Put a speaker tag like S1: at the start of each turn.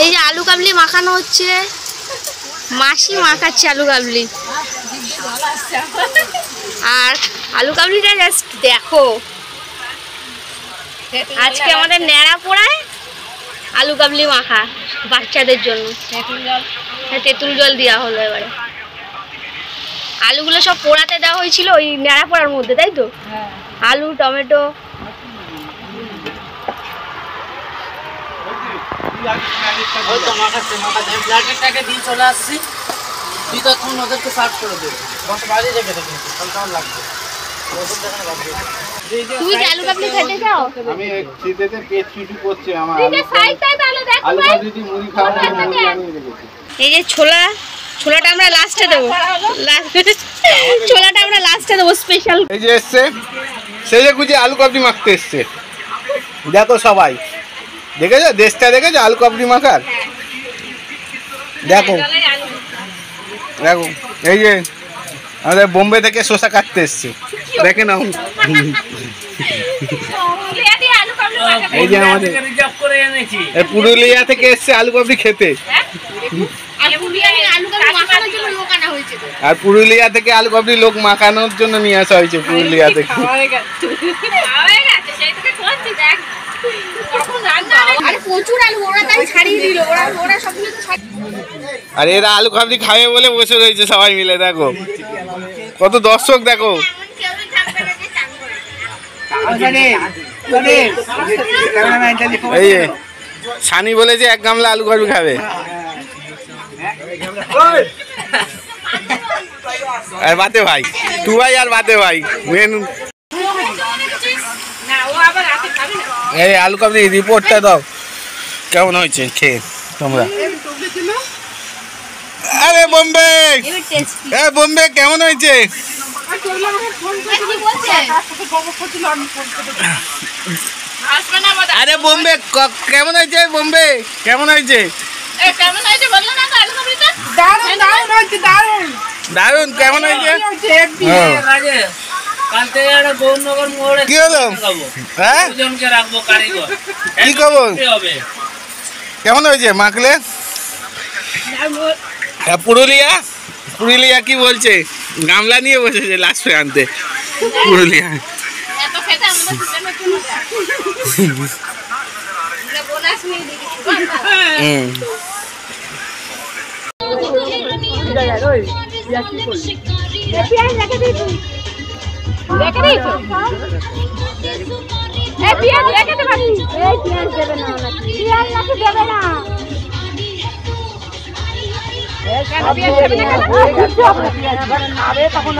S1: এই যে আলু কাবলি মাখানো হচ্ছে, মাসি মাখাচ্ছে আলু কাবলি। আর আলু কাবলিটা জাস্ট দেখো, আজকে আমাদের ন্যাড়া পোড়ায় আলু কাবলি মাখা বাচ্চাদের জন্য। তেঁতুল জল দেওয়া হলো। এবারে আলুগুলো সব পোড়াতে দেওয়া হয়েছিল ওই ন্যাড়া পোড়ার মধ্যে, তাই তো? আলু, টমেটো। তুমি কি আলু কাবলি খেতে চাও?
S2: আমি শীতেতে পেট চুটি করছে আমার। আলু কাবলি দিয়ে মুড়ি খাওয়া মুড়ি আনিয়ে রেখেছি।
S1: এই যে ছোলাটা আমরা লাস্টে দেবো, ছোলাটা আমরা লাস্টে দেবো স্পেশাল।
S2: এই যে এসছে সেজে গুজে আলু কাবলি মাখতে এসছে, দেখো সবাই দেখেছো, দেশটা দেখেছো আলু কাবলি মাখার। দেখো দেখো এই যে আমাদের বোম্বে থেকে শসা কাটতে এসছে, দেখে নাও। এই যে আমাদের পুরুলিয়া থেকে এসছে আলু কাবলি খেতে, আর পুরুলিয়া থেকে আলু কাবলি লোক মাখানোর জন্য নিয়ে আসা হয়েছে পুরুলিয়া থেকে। আর এরা আলু কাবলি খাবে বলে বসে রয়েছে সবাই মিলে, দেখো কত দর্শক, দেখো। এই যে সানি বলেছে 1 গামলা আলু কাবলি খাবে। আর বাতে ভাই, তু ভাই আর বাতে ভাই মেন। এই আলু কাবলি রিপোর্টটা দাও, কেমন হয়েছে খেয়ে তোমরা? আরে বোম্বে, বোম্বে কেমন হয়েছে? আরে বোম্বে কেমন হয়েছে? বোম্বে কেমন হয়েছে? দারুন, কেমন হয়েছে? কি হলো? হ্যাঁ কি খবর? কেমন হয়েছে মাখলে? পুরুলিয়া কি বলছে? গামলা নিয়ে বসেছে লাস্টে আনতে পুরুলিয়া।
S3: তখন